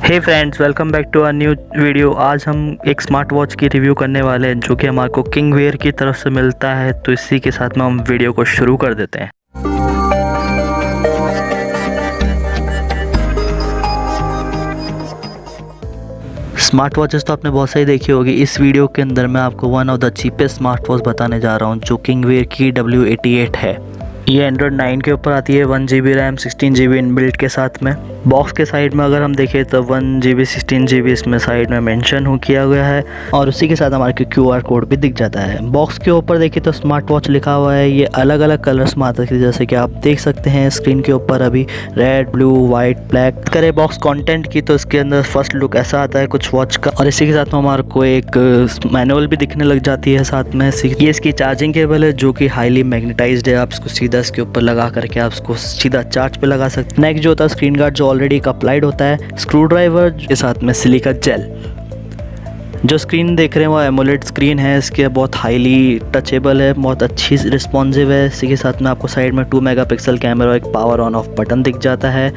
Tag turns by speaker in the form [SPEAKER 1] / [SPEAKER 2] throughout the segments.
[SPEAKER 1] Hey friends, welcome back to a new video. आज हम एक स्मार्ट वॉच की रिव्यू करने वाले हैं जो कि हमारे को किंगवेयर की तरफ से मिलता है। तो इसी के साथ में हम वीडियो को शुरू कर देते हैं। स्मार्ट वॉचेस तो आपने बहुत सारी देखी होगी। इस वीडियो के अंदर मैं आपको one of the cheapest smart watch बताने जा रहा हूँ जो किंगवेयर की KW88 है। ये एंड्रॉयड 9 के ऊपर आती है, 1GB रैम 16GB इनबिल्ट के साथ में। बॉक्स के साइड में अगर हम देखें तो 1GB 16GB इसमें साइड में मेंशन हो किया गया है और उसी के साथ हमारे को QR कोड भी दिख जाता है। बॉक्स के ऊपर देखिए तो स्मार्ट वॉच लिखा हुआ है। ये अलग अलग कलर्स में आता है, जैसे कि आप देख सकते हैं स्क्रीन के ऊपर अभी रेड, ब्लू, वाइट, ब्लैक। करे बॉक्स कंटेंट की तो इसके अंदर फर्स्ट लुक ऐसा आता है कुछ वॉच का, और इसी के साथ में हमारे को एक मैनुअल भी दिखने लग जाती है साथ में। ये इसकी चार्जिंग केबल है जो कि हाईली मैग्नेटाइज्ड है। आप इसको सीधा इसके ऊपर लगा करके आप इसको सीधा चार्ज पे लगा सकते हैं। नेक्स्ट जो होता है स्क्रीन गार्ड जो ऑलरेडी अप्लाइड होता है, स्क्रू ड्राइवर के साथ में सिलिका जेल। जो स्क्रीन देख रहे हैं वो एमोलेड स्क्रीन है। इसके बहुत हाईली टचेबल है, बहुत अच्छी रिस्पॉन्सिव है। इसी के साथ में आपको साइड में 2 मेगापिक्सल कैमरा और एक पावर ऑन ऑफ बटन दिख जाता है।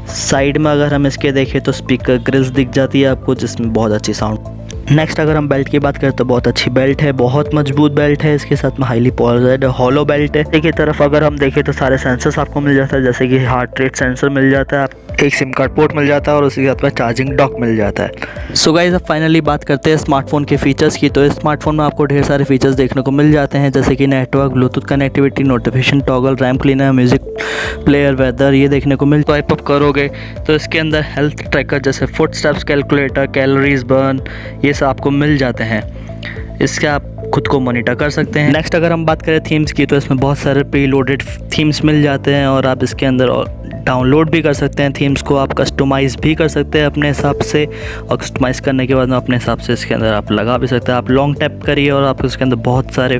[SPEAKER 1] साइड में अगर हम इसके देखें तो स्पीकर ग्रिल्स दिख जाती है आपको, जिसमें बहुत अच्छी साउंड। नेक्स्ट अगर हम बेल्ट की बात करें तो बहुत अच्छी बेल्ट है, बहुत मजबूत बेल्ट है। इसके साथ में हाईली पोलराइज्ड हॉलो बेल्ट है। एक ही तरफ अगर हम देखें तो सारे सेंसर्स आपको मिल जाता है, जैसे कि हार्ट रेट सेंसर मिल जाता है, एक सिम कार्ड पोर्ट मिल जाता है और उसी के साथ में चार्जिंग डॉक मिल जाता है। सो गाइस, अब फाइनली बात करते हैं स्मार्टफोन के फीचर्स की। तो इस स्मार्टफोन में आपको ढेर सारे फीचर्स देखने को मिल जाते हैं, जैसे कि network, Bluetooth connectivity, notification toggle, RAM cleaner, music player, weather, ये देखने को मिल। स्वाइप अप करोगे तो इसके अंदर हेल्थ ट्रैकर जैसे foot steps calculator, calories burn, ये सब आपको मिल जाते हैं। इसके आप खुद को मॉनिटर कर सकते हैं। नेक्स्ट अगर हम बात करें थीम्स की तो इसमें बहुत सारे प्री लोडेड थीम्स मिल जाते हैं और आप इसके अंदर डाउनलोड भी कर सकते हैं। थीम्स को आप कस्टमाइज़ भी कर सकते हैं अपने हिसाब से, और कस्टमाइज़ करने के बाद में अपने हिसाब से इसके अंदर आप लगा भी सकते हैं। आप लॉन्ग टैप करिए और आपको इसके अंदर बहुत सारे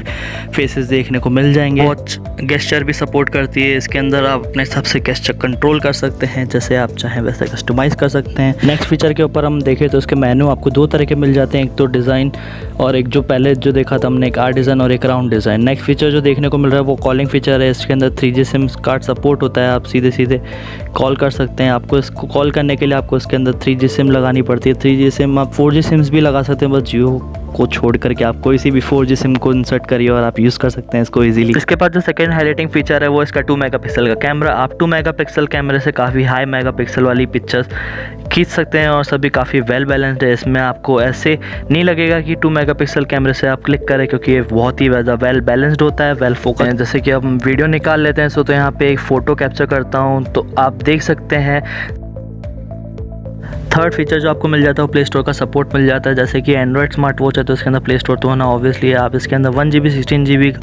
[SPEAKER 1] फेसेस देखने को मिल जाएंगे। वॉच गेस्चर भी सपोर्ट करती है। इसके अंदर आप अपने हिसाब से गेस्चर कंट्रोल कर सकते हैं, जैसे आप चाहें वैसे कस्टमाइज़ कर सकते हैं। नेक्स्ट फीचर के ऊपर हम देखें तो इसके मेनू आपको 2 तरह के मिल जाते हैं, एक तो डिज़ाइन और एक जो पहले जो देखा था हमने, एक आर डिज़ाइन और एक राउंड डिज़ाइन। नेक्स्ट फीचर जो देखने को मिल रहा है वो कॉलिंग फीचर है। इसके अंदर 3G सिम कार्ड सपोर्ट होता है, आप सीधे सीधे कॉल कर सकते हैं। आपको इसको कॉल करने के लिए आपको इसके अंदर 3G सिम लगानी पड़ती है। 3G सिम आप 4G सिम्स भी लगा सकते हैं, बस जियो को छोड़ करके आप कोई सी भी 4G सिम को इंसर्ट करिए और आप यूज़ कर सकते हैं इसको इजीली। इसके बाद जो सेकंड हाईलाइटिंग फीचर है वो इसका 2 मेगापिक्सल का कैमरा। आप 2 मेगापिक्सल कैमरे से काफ़ी हाई मेगापिक्सल वाली पिक्चर्स खींच सकते हैं और सभी काफ़ी वेल बैलेंस्ड है। इसमें आपको ऐसे नहीं लगेगा कि 2 मेगापिक्सल कैमरे से आप क्लिक करें, क्योंकि ये बहुत ही ज़्यादा वेल बैलेंस्ड होता है, वेल फोकस है। जैसे कि अब हम वीडियो निकाल लेते हैं तो यहाँ पे एक फ़ोटो कैप्चर करता हूँ तो आप देख सकते हैं। थर्ड फीचर जो आपको मिल जाता है वो प्ले स्टोर का सपोर्ट मिल जाता है। जैसे कि एंड्रॉयड स्मार्ट वॉच है तो इसके अंदर प्ले स्टोर तो होना ऑब्वियसली है। आप इसके अंदर 1GB 16GB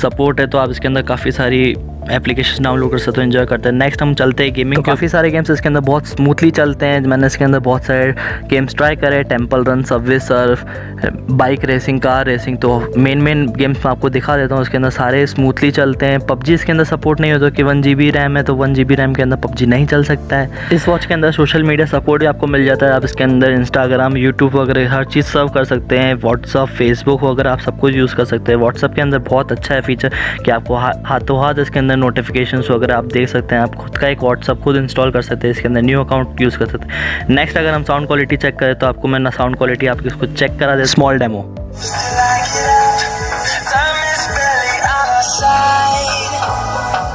[SPEAKER 1] सपोर्ट है, तो आप इसके अंदर काफ़ी सारी एप्लीकेशन डाउनलोड कर सकते हो, एंजॉय करते हैं। नेक्स्ट हम चलते हैं गेमिंग। तो काफ़ी सारे गेम्स इसके अंदर बहुत स्मूथली चलते हैं। मैंने इसके अंदर बहुत सारे गेम्स ट्राई करे, temple run, Subway Surf, bike racing, car racing. तो मेन गेम्स मैं आपको दिखा देता हूँ। इसके अंदर सारे स्मूथली चलते हैं। पबजी इसके अंदर सपोर्ट नहीं होता कि 1GB रैम है तो 1GB रैम के अंदर पबजी नहीं चल सकता है। इस वॉच के अंदर सोशल मीडिया सपोर्ट भी आपको मिल जाता है। आप इसके अंदर इंस्टाग्राम, यूट्यूब वगैरह हर चीज़ सर्व कर सकते हैं। व्हाट्सअप, फेसबुक वगैरह आप सब कुछ यूज़ कर सकते हैं। व्हाट्सअप के अंदर बहुत अच्छा है फीचर कि आपको हाथों हाथ इसके अंदर नोटिफिकेशंस वगैरह आप देख सकते हैं। आप खुद का एक व्हाट्सअप खुद इंस्टॉल कर सकते हैं, इसके अंदर न्यू अकाउंट यूज़ कर सकते हैं। नेक्स्ट अगर हम साउंड क्वालिटी चेक करें तो आपको मैं ना साउंड क्वालिटी आपकी इसको चेक करा दे, स्मॉल डेमो।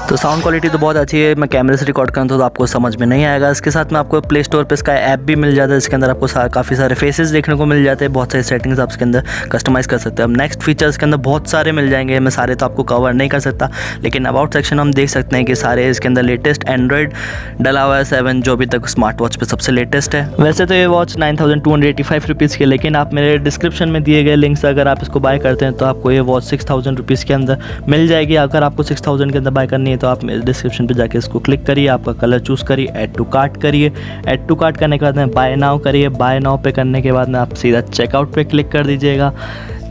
[SPEAKER 1] तो साउंड क्वालिटी तो बहुत अच्छी है। मैं कैमरे से रिकॉर्ड करता हूँ तो आपको समझ में नहीं आएगा। इसके साथ में आपको प्ले स्टोर पे इसका ऐप भी मिल जाता है। इसके अंदर आपको काफ़ी सारे फेसेस देखने को मिल जाते हैं, बहुत सारी सेटिंग्स आप इसके अंदर कस्टमाइज़ कर सकते हैं। अब नेक्स्ट फीचर्स के अंदर बहुत सारे मिल जाएंगे, मैं सारे तो आपको कवर नहीं कर सकता, लेकिन अबाउट सेक्शन हम देख सकते हैं कि सारे इसके अंदर लेटेस्ट एंड्रॉयड डला हुआ है 7, जो अभी तक स्मार्ट वॉच पर सबसे लेटेस्ट है। वैसे तो ये वॉच 9285 रुपीज़ की, लेकिन आप मेरे डिस्क्रिप्शन में दिए गए लिंक से अगर आप इसको बाय करते हैं तो आपको ये वॉच 6000 रुपीज़ के अंदर मिल जाएगी। अगर आपको 6000 के अंदर बाय करनी है तो आप डिस्क्रिप्शन पे जाके इसको क्लिक करिए, आपका कलर चूज़ करिए, ऐड टू कार्ट करिए। ऐड टू कार्ट करने के बाद में बाय नाउ करिए। बाय नाउ पे करने के बाद में आप सीधा चेकआउट पे क्लिक कर दीजिएगा।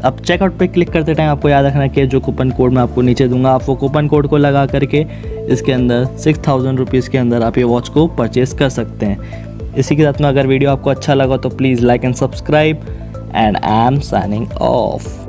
[SPEAKER 1] अब चेकआउट पे क्लिक करते टाइम आपको याद रखना कि जो कूपन कोड मैं आपको नीचे दूंगा, आप वो कूपन कोड को लगा करके इसके अंदर 6000 रुपीज़ के अंदर आप ये वॉच को परचेज़ कर सकते हैं। इसी के साथ में अगर वीडियो आपको अच्छा लगा तो please like and subscribe, and I am signing off.